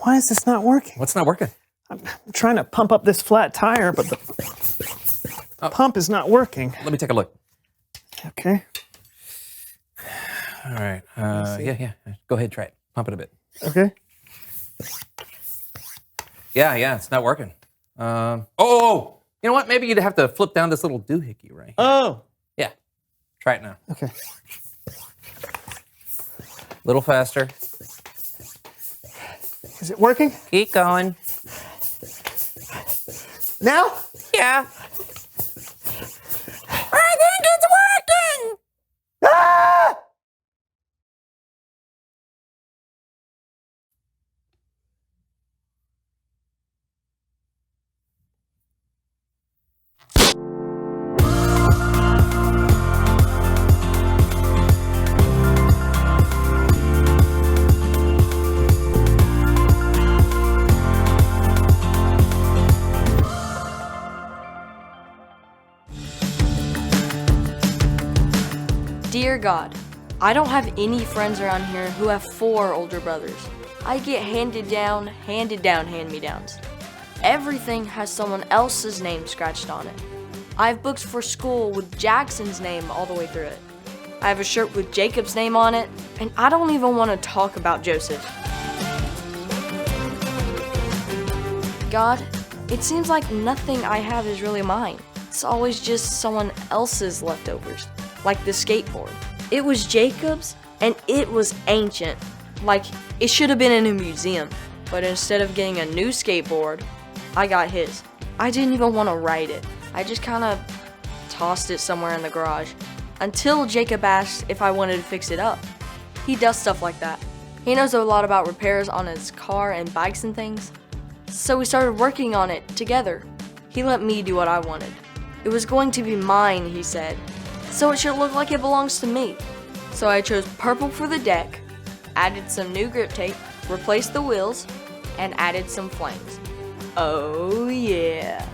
Why is this not working? What's not working? I'm trying to pump up this flat tire, but the pump is not working. Let me take a look. Okay. All right. Yeah. Go ahead, try it. Pump it a bit. Okay. Yeah, it's not working. Oh! You know what? Maybe you'd have to flip down this little doohickey right here. Oh. Yeah. Try it now. Okay. A little faster. Is it working? Keep going. Now? Yeah. I think it's working! Ah! Dear God, I don't have any friends around here who have 4 older brothers. I get handed down hand-me-downs. Everything has someone else's name scratched on it. I have books for school with Jackson's name all the way through it. I have a shirt with Jacob's name on it, and I don't even want to talk about Joseph. God, it seems like nothing I have is really mine. It's always just someone else's leftovers, like the skateboard. It was Jacob's, and it was ancient. Like, it should have been in a museum, but instead of getting a new skateboard, I got his. I didn't even want to ride it. I just kind of tossed it somewhere in the garage, until Jacob asked if I wanted to fix it up. He does stuff like that. He knows a lot about repairs on his car and bikes and things, so we started working on it together. He let me do what I wanted. It was going to be mine, he said, so it should look like it belongs to me. So I chose purple for the deck, added some new grip tape, replaced the wheels, and added some flames. Oh yeah.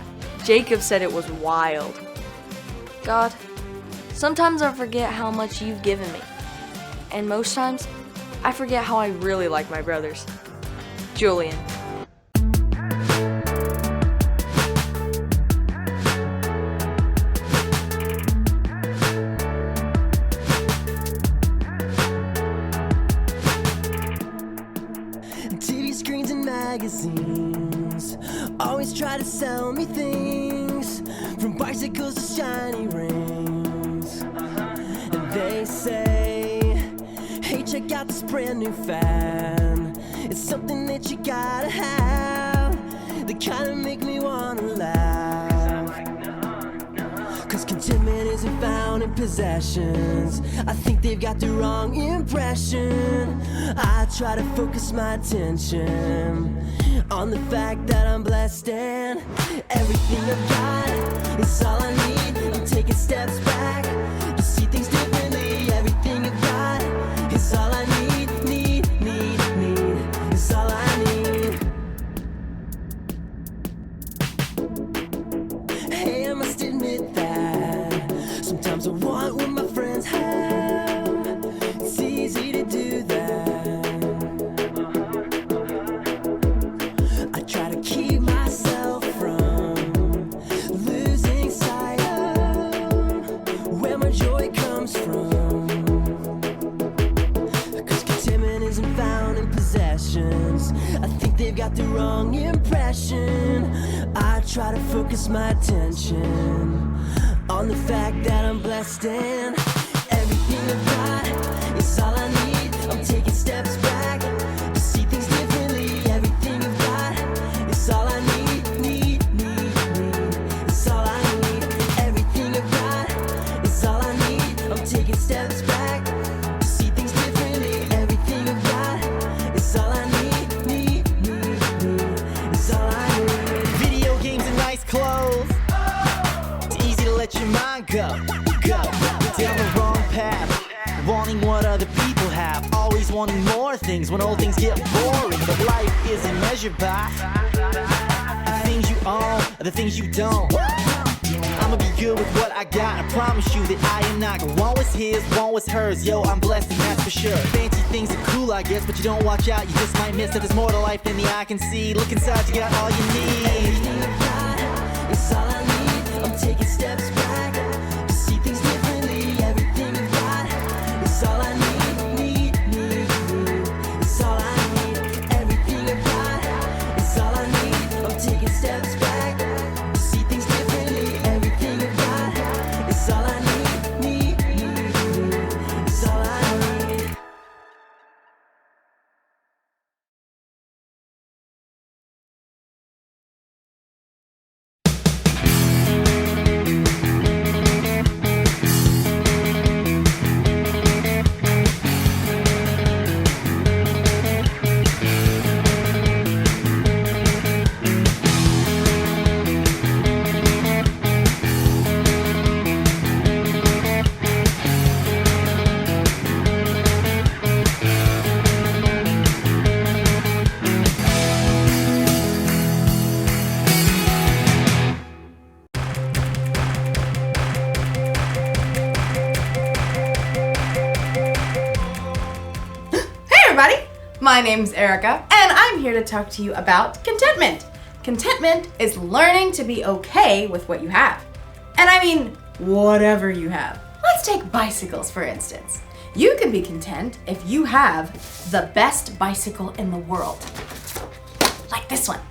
Jacob said it was wild. God, sometimes I forget how much you've given me. And most times, I forget how I really like my brothers. Julian. TV screens and magazines always try to sell me things, from bicycles to shiny rings. And they say, hey, check out this brand new fan. It's something that you gotta have. They kinda make me wanna laugh. Cause contentment isn't found in possessions. I think they've got the wrong impression. I try to focus my attention on the fact that I'm blessed and everything I've got is all I need. I'm taking steps back to see things differently. Everything I've got is all I need, is all I need. Hey, I must admit that sometimes I want what my friends have. It's easy to do that. I try to keep myself from losing sight of where my joy comes from. Cause contentment isn't found in possessions. I think they've got the wrong impression. I try to focus my attention on the fact that I'm blessed and everything I've got is all I need. I'm taking steps back to see things differently. Everything I've got is all I need, is all I need. Everything I've got is all I need. I'm taking steps back to see things differently. Everything I've got is all I need, is all I need. Video games and nice clothes. It's easy to let your mind go down the wrong path, wanting what other people have, always wanting more things when old things get boring. But life isn't measured by the things you own or the things you don't. I'm I'ma be good with what I got. I promise you that I am not. One was his, one was hers. Yo, I'm blessed and that's for sure. Fancy things are cool, I guess, but you don't watch out, you just might miss that there's more to life than the eye can see. Look inside, you got all you need. Everything I've got is all I need. I'm taking steps back to see things differently. Everything I've got is all I need. It's all I need. Everything I've got is all I need. I'm taking steps back to see things differently. Everything I've got is all I need. It's all I need. My name's Erica, and I'm here to talk to you about contentment. Contentment is learning to be okay with what you have. And I mean, whatever you have. Let's take bicycles, for instance. You can be content if you have the best bicycle in the world. Like this one.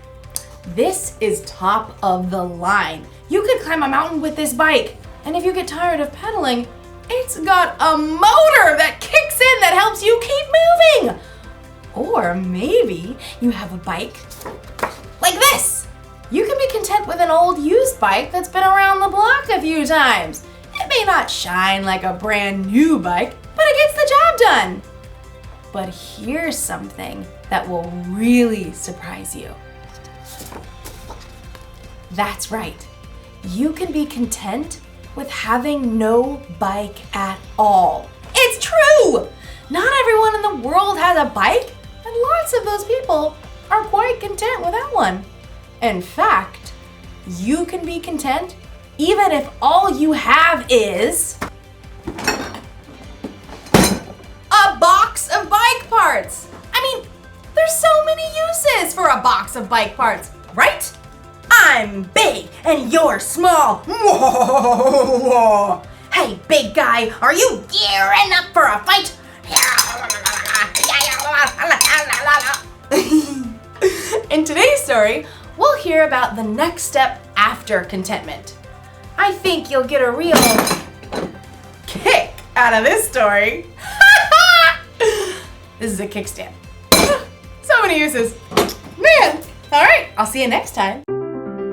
This is top of the line. You could climb a mountain with this bike, and if you get tired of pedaling, it's got a motor that kicks in that helps you keep moving. Or maybe you have a bike like this. You can be content with an old used bike that's been around the block a few times. It may not shine like a brand new bike, but it gets the job done. But here's something that will really surprise you. That's right. You can be content with having no bike at all. It's true! Not everyone in the world has a bike, and lots of those people are quite content without one. In fact, you can be content even if all you have is a box of bike parts. I mean, there's so many uses for a box of bike parts, right? I'm big and you're small. Hey, big guy, are you gearing up for a fight? In today's story, we'll hear about the next step after contentment. I think you'll get a real kick out of this story. This is a kickstand. So many uses. Man, all right, I'll see you next time.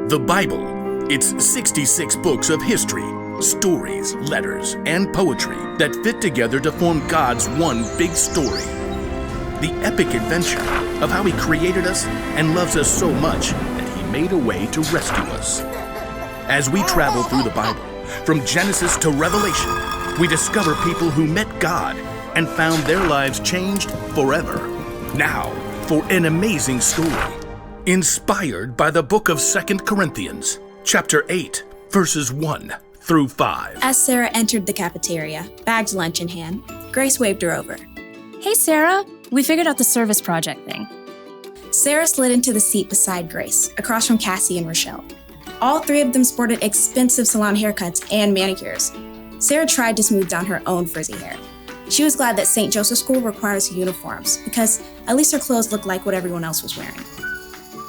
The Bible. It's 66 books of history, stories, letters, and poetry that fit together to form God's one big story. The epic adventure of how He created us and loves us so much that He made a way to rescue us. As we travel through the Bible, from Genesis to Revelation, we discover people who met God and found their lives changed forever. Now, for an amazing story, inspired by the book of 2 Corinthians, chapter 8, verses 1 through 5. As Sarah entered the cafeteria, bagged lunch in hand, Grace waved her over. Hey, Sarah, we figured out the service project thing. Sarah slid into the seat beside Grace, across from Cassie and Rochelle. All three of them sported expensive salon haircuts and manicures. Sarah tried to smooth down her own frizzy hair. She was glad that St. Joseph's School requires uniforms, because at least her clothes looked like what everyone else was wearing.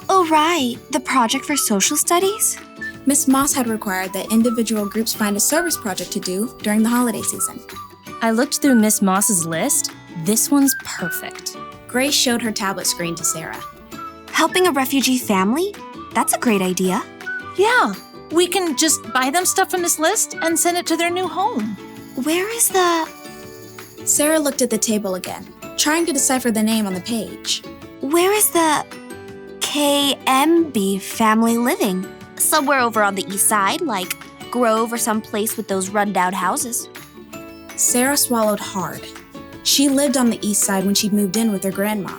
Oh, right, the project for social studies? Miss Moss had required that individual groups find a service project to do during the holiday season. I looked through Miss Moss's list. This one's perfect. Grace showed her tablet screen to Sarah. Helping a refugee family? That's a great idea. Yeah, we can just buy them stuff from this list and send it to their new home. Where is the... Sarah looked at the table again, trying to decipher the name on the page. Where is the... KMB family living? Somewhere over on the east side, like Grove or some place with those rundown houses. Sarah swallowed hard. She lived on the east side when she'd moved in with her grandma.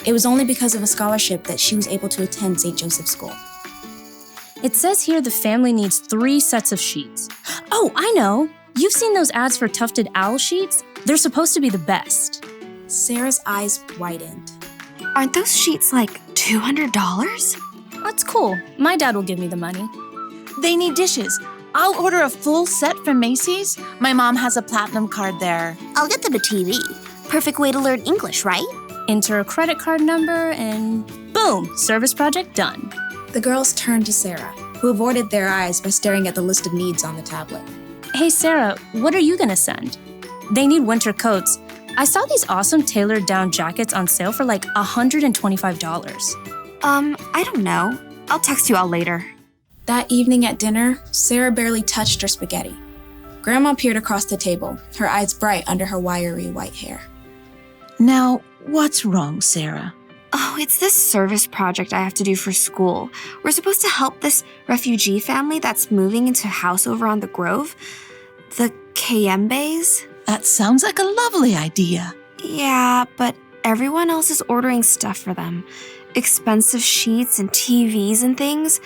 It was only because of a scholarship that she was able to attend St. Joseph's School. It says here the family needs 3 sets of sheets. Oh, I know! You've seen those ads for tufted owl sheets? They're supposed to be the best. Sarah's eyes widened. Aren't those sheets like $200? That's cool. My dad will give me the money. They need dishes. I'll order a full set from Macy's. My mom has a platinum card there. I'll get them a TV. Perfect way to learn English, right? Enter a credit card number and boom, service project done. The girls turned to Sarah, who avoided their eyes by staring at the list of needs on the tablet. Hey Sarah, what are you gonna send? They need winter coats. I saw these awesome tailored down jackets on sale for like $125. I don't know. I'll text you all later. That evening at dinner, Sarah barely touched her spaghetti. Grandma peered across the table, her eyes bright under her wiry white hair. Now, what's wrong, Sarah? Oh, it's this service project I have to do for school. We're supposed to help this refugee family that's moving into a house over on the Grove. The Kayembes. That sounds like a lovely idea. Yeah, but everyone else is ordering stuff for them. Expensive sheets and TVs and things.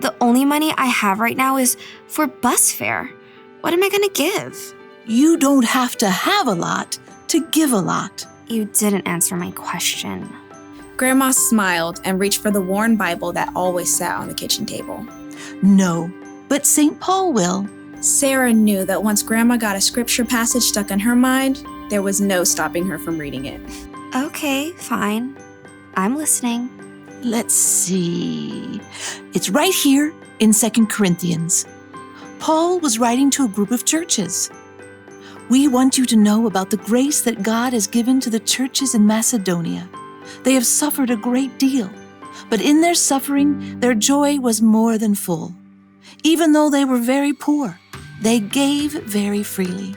The only money I have right now is for bus fare. What am I gonna give? You don't have to have a lot to give a lot. You didn't answer my question. Grandma smiled and reached for the worn Bible that always sat on the kitchen table. No, but St. Paul will. Sarah knew that once Grandma got a scripture passage stuck in her mind, there was no stopping her from reading it. Okay, fine. I'm listening. Let's see. It's right here in 2 Corinthians. Paul was writing to a group of churches. We want you to know about the grace that God has given to the churches in Macedonia. They have suffered a great deal, but in their suffering, their joy was more than full. Even though they were very poor, they gave very freely.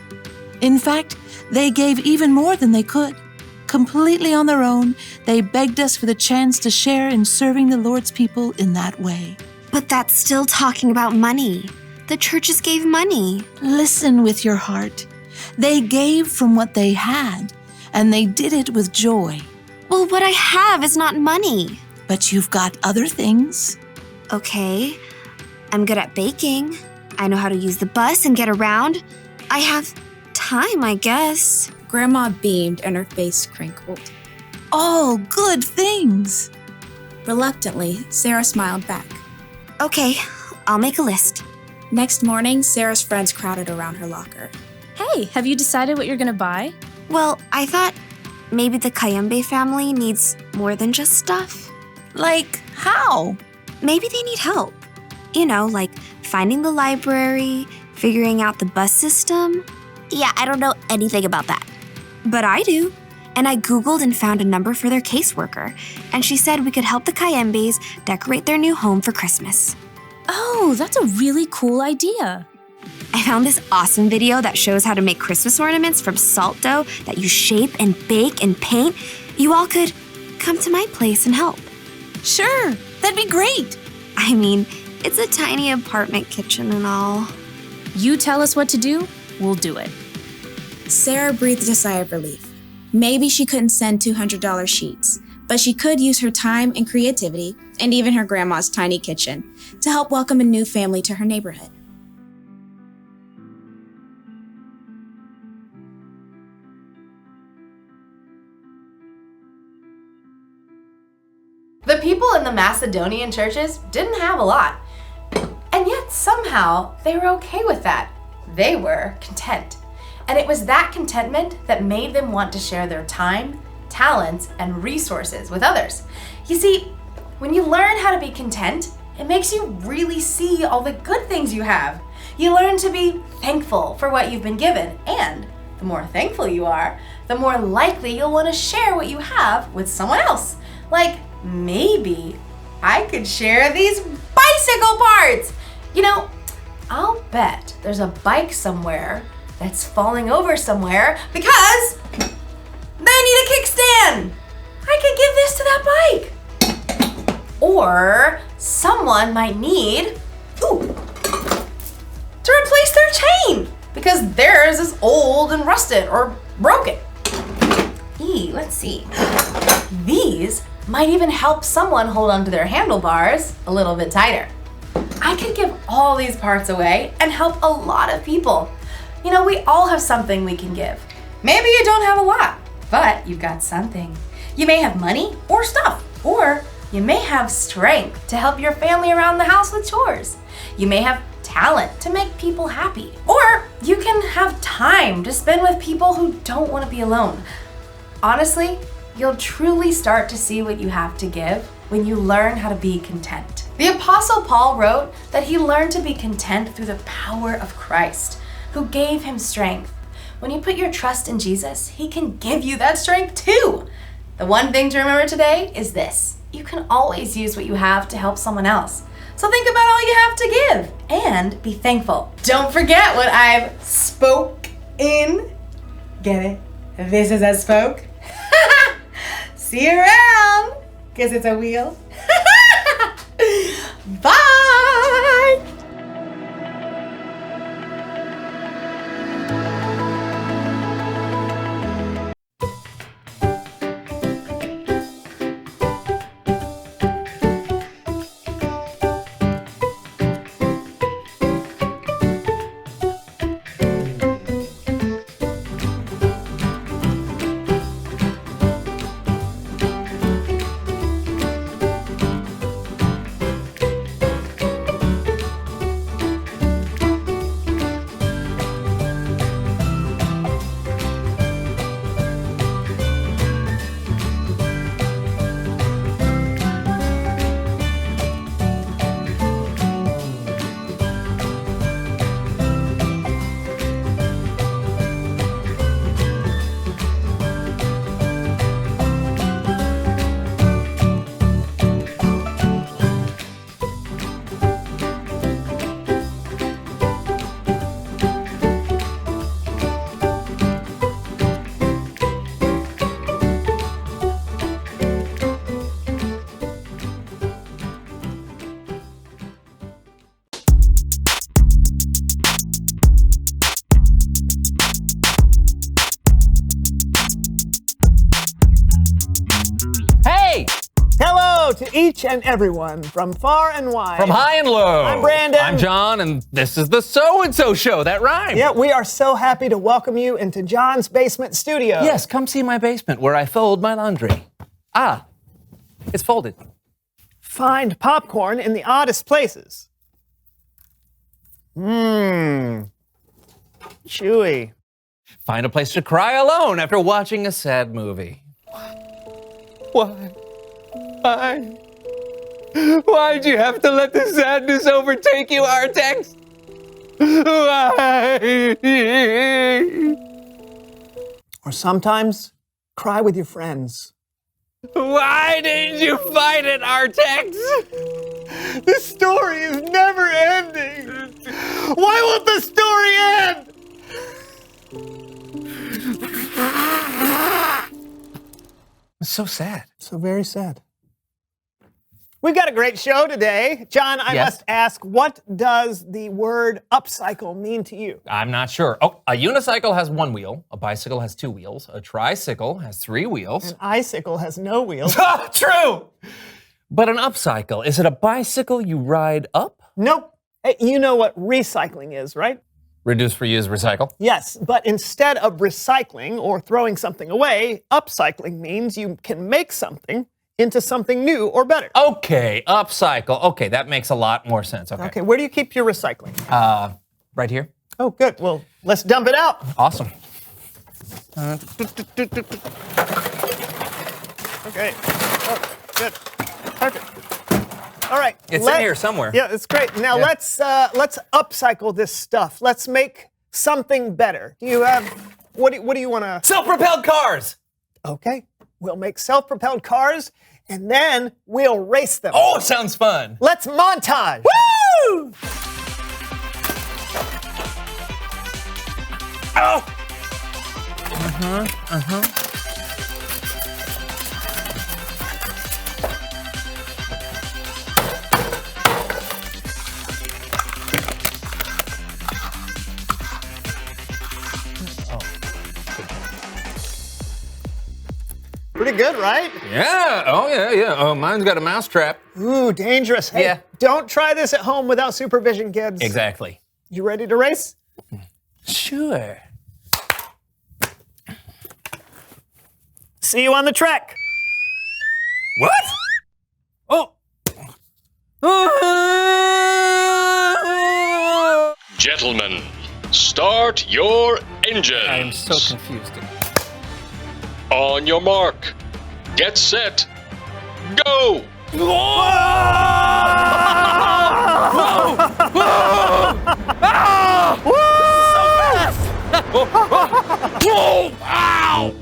In fact, they gave even more than they could. Completely on their own, they begged us for the chance to share in serving the Lord's people in that way. But that's still talking about money. The churches gave money. Listen with your heart. They gave from what they had, and they did it with joy. Well, what I have is not money. But you've got other things. Okay. I'm good at baking. I know how to use the bus and get around. I have time, I guess. Grandma beamed and her face crinkled. All good things. Reluctantly, Sarah smiled back. Okay, I'll make a list. Next morning, Sarah's friends crowded around her locker. Hey, have you decided what you're gonna buy? Well, I thought maybe the Kayembe family needs more than just stuff. Like how? Maybe they need help. You know, like finding the library, figuring out the bus system. Yeah, I don't know anything about that. But I do. And I Googled and found a number for their caseworker. And she said we could help the Kayembes decorate their new home for Christmas. Oh, that's a really cool idea. I found this awesome video that shows how to make Christmas ornaments from salt dough that you shape and bake and paint. You all could come to my place and help. Sure, that'd be great. I mean, it's a tiny apartment kitchen and all. You tell us what to do, we'll do it. Sarah breathed a sigh of relief. Maybe she couldn't send $200 sheets, but she could use her time and creativity, and even her grandma's tiny kitchen, to help welcome a new family to her neighborhood. The people in the Macedonian churches didn't have a lot. And yet somehow they were okay with that. They were content. And it was that contentment that made them want to share their time, talents, and resources with others. You see, when you learn how to be content, it makes you really see all the good things you have. You learn to be thankful for what you've been given, and the more thankful you are, the more likely you'll want to share what you have with someone else. Like, maybe I could share these bicycle parts. You know, I'll bet there's a bike somewhere that's falling over somewhere because they need a kickstand. I could give this to that bike. Or someone might need, to replace their chain because theirs is old and rusted or broken. Let's see. These might even help someone hold onto their handlebars a little bit tighter. I could give all these parts away and help a lot of people. You know, we all have something we can give. Maybe you don't have a lot, but you've got something. You may have money or stuff, or you may have strength to help your family around the house with chores. You may have talent to make people happy, or you can have time to spend with people who don't want to be alone. Honestly, you'll truly start to see what you have to give when you learn how to be content. The Apostle Paul wrote that he learned to be content through the power of Christ, who gave him strength. When you put your trust in Jesus, he can give you that strength too. The one thing to remember today is this: you can always use what you have to help someone else. So think about all you have to give and be thankful. Don't forget what I've spoke in. Get it? This is a spoke. See you around, because it's a wheel. Bye! Hello to each and everyone from far and wide. From high and low. I'm Brandon. I'm John, and this is the So-and-So Show. That rhymed. Yeah, we are so happy to welcome you into John's basement studio. Yes, come see my basement where I fold my laundry. Ah, it's folded. Find popcorn in the oddest places. Mmm. Chewy. Find a place to cry alone after watching a sad movie. Why? Why'd you have to let the sadness overtake you, Artex? Why? Or sometimes, cry with your friends. Why did you fight it, Artex? The story is never ending. Why won't the story end? It's so sad. So very sad. We've got a great show today. John, I must ask, what does the word upcycle mean to you? I'm not sure. Oh, a unicycle has one wheel, a bicycle has two wheels, a tricycle has three wheels. An icicle has no wheels. True! But an upcycle, is it a bicycle you ride up? Nope. Hey, you know what recycling is, right? Reduce, reuse, recycle? Yes, but instead of recycling or throwing something away, upcycling means you can make something into something new or better. Okay, upcycle. Okay, that makes a lot more sense. Okay, where do you keep your recycling? Right here. Oh, good. Well, let's dump it out. Awesome. Okay. Oh, good. Perfect. All right. It's in here somewhere. Yeah, it's great. Now let's upcycle this stuff. Let's make something better. Do you have what do you want to? Self-propelled cars. Okay. We'll make self-propelled cars, and then we'll race them. Oh, sounds fun. Let's montage. Woo! Oh! Pretty good, right? Yeah. Oh, yeah. Oh, mine's got a mousetrap. Ooh, dangerous. Hey, Yeah. don't try this at home without supervision, kids. Exactly. You ready to race? Sure. See you on the trek. What? Oh. Gentlemen, start your engines. I am so confused. On your mark. Get set. Go! Whoa! Ow!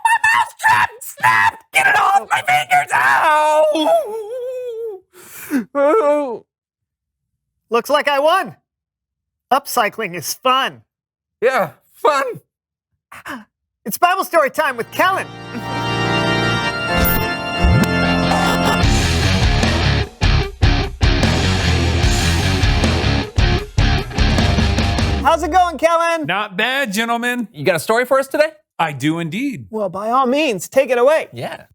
My mousetrap snapped! Get it off my fingers! Ow! Looks like I won. Upcycling is fun. Yeah, fun. It's Bible story time with Kellen. How's it going, Kellen? Not bad, gentlemen. You got a story for us today? I do indeed. Well, by all means, take it away. Yeah.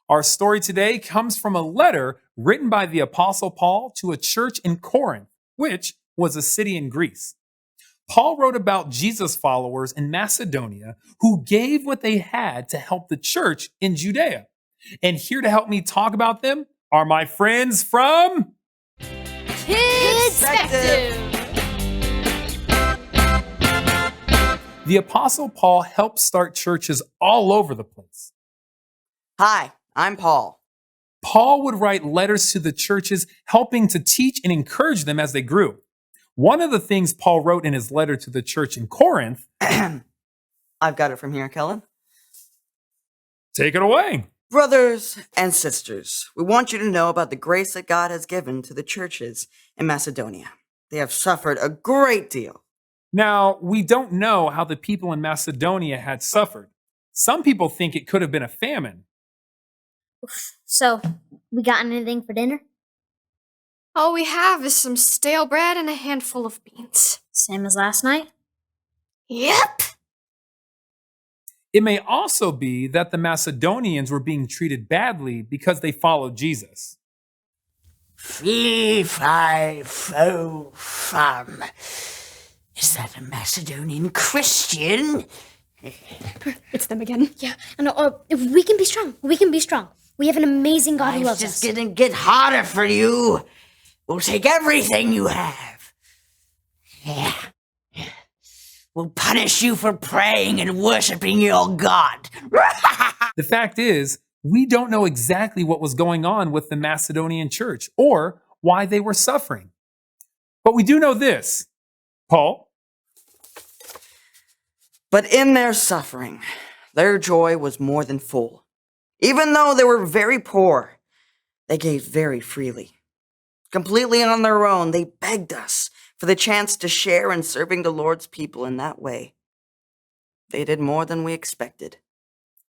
Our story today comes from a letter written by the Apostle Paul to a church in Corinth, which was a city in Greece. Paul wrote about Jesus followers in Macedonia who gave what they had to help the church in Judea. And here to help me talk about them are my friends from Kidspective. The Apostle Paul helped start churches all over the place. Hi, I'm Paul. Paul would write letters to the churches, helping to teach and encourage them as they grew. One of the things Paul wrote in his letter to the church in Corinth. I've got it from here, Kellen. Take it away. Brothers and sisters, we want you to know about the grace that God has given to the churches in Macedonia. They have suffered a great deal. Now, we don't know how the people in Macedonia had suffered. Some people think it could have been a famine. So, we got anything for dinner? All we have is some stale bread and a handful of beans. Same as last night? Yep. It may also be that the Macedonians were being treated badly because they followed Jesus. Fee, fi, fo, fum. Is that a Macedonian Christian? It's them again. Yeah, no, we can be strong. We can be strong. We have an amazing God who loves us. It's just gonna get harder for you. We'll take everything you have. Yeah. We'll punish you for praying and worshiping your God. The fact is, we don't know exactly what was going on with the Macedonian church or why they were suffering. But we do know this. Paul? But in their suffering, their joy was more than full. Even though they were very poor, they gave very freely. Completely on their own, they begged us for the chance to share in serving the Lord's people in that way. They did more than we expected.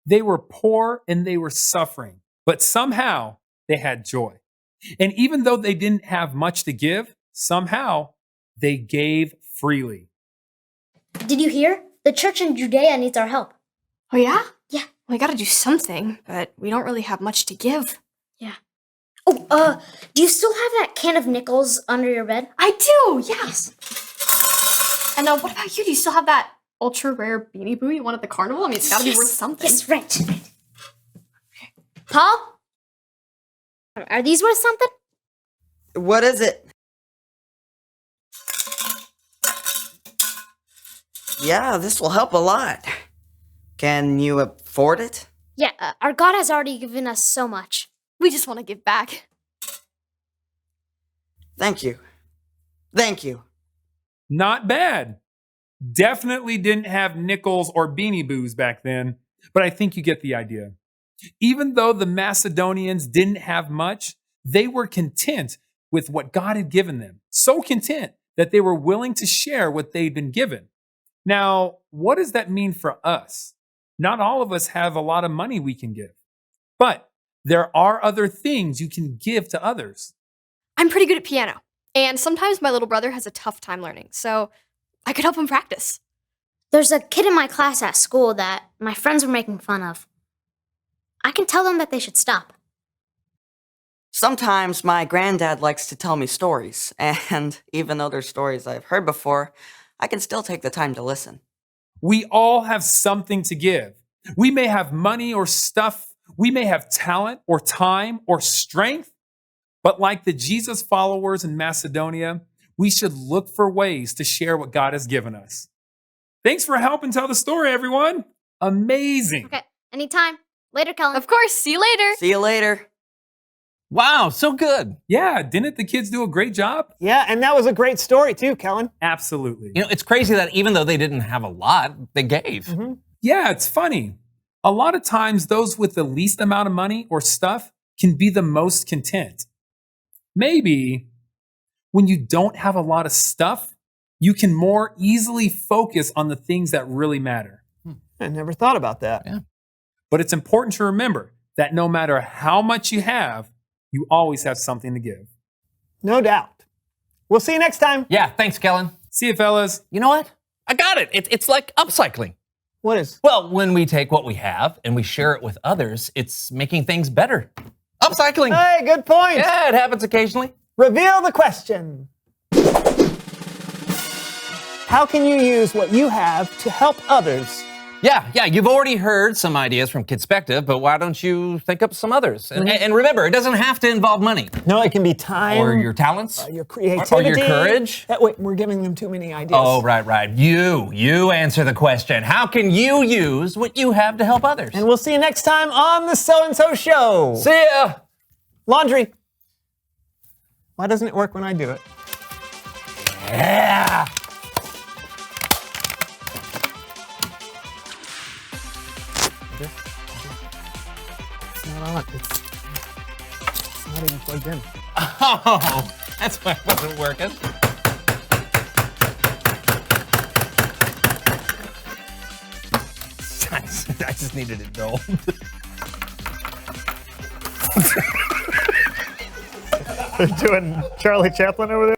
They were poor and they were suffering, but somehow they had joy. And even though they didn't have much to give, somehow they gave freely. Did you hear? The church in Judea needs our help. Oh, yeah? Yeah. We gotta do something, but we don't really have much to give. Yeah. Oh, do you still have that can of nickels under your bed? I do, yes. And what about you? Do you still have that ultra rare Beanie Boo you won at the carnival? I mean, it's gotta be worth something. Yes, right. Paul? Are these worth something? What is it? Yeah, this will help a lot. Can you afford it? Yeah, our God has already given us so much. We just want to give back. Thank you. Thank you. Not bad. Definitely didn't have nickels or Beanie Boos back then, but I think you get the idea. Even though the Macedonians didn't have much, they were content with what God had given them. So content that they were willing to share what they'd been given. Now, what does that mean for us? Not all of us have a lot of money we can give, but there are other things you can give to others. I'm pretty good at piano, and sometimes my little brother has a tough time learning, so I could help him practice. There's a kid in my class at school that my friends were making fun of. I can tell them that they should stop. Sometimes my granddad likes to tell me stories, and even though they're stories I've heard before, I can still take the time to listen. We all have something to give. We may have money or stuff. We may have talent or time or strength. But like the Jesus followers in Macedonia, we should look for ways to share what God has given us. Thanks for helping tell the story, everyone. Amazing. Okay, anytime. Later, Kellen. Of course, see you later. See you later. Wow, so good. Yeah, didn't the kids do a great job? Yeah, and that was a great story too, Kellen. Absolutely. You know, it's crazy that even though they didn't have a lot, they gave. Mm-hmm. Yeah, it's funny. A lot of times, those with the least amount of money or stuff can be the most content. Maybe when you don't have a lot of stuff, you can more easily focus on the things that really matter. I never thought about that. Yeah. But it's important to remember that no matter how much you have, you always have something to give. No doubt. We'll see you next time. Yeah, thanks, Kellen. See you, fellas. You know what? I got it. It's like upcycling. What is? Well, when we take what we have and we share it with others, it's making things better. Upcycling. Hey, good point. Yeah, it happens occasionally. Reveal the question. How can you use what you have to help others? Yeah, you've already heard some ideas from Kidspective, but why don't you think up some others? And remember, it doesn't have to involve money. No, it can be time. Or your talents. Your creativity. Or your courage. Wait, we're giving them too many ideas. Oh, right. You answer the question. How can you use what you have to help others? And we'll see you next time on the So-and-So Show. See ya. Laundry. Why doesn't it work when I do it? Yeah. It's not on. It's not even plugged in. Oh, that's why it wasn't working. I just needed it dulled. They're doing Charlie Chaplin over there.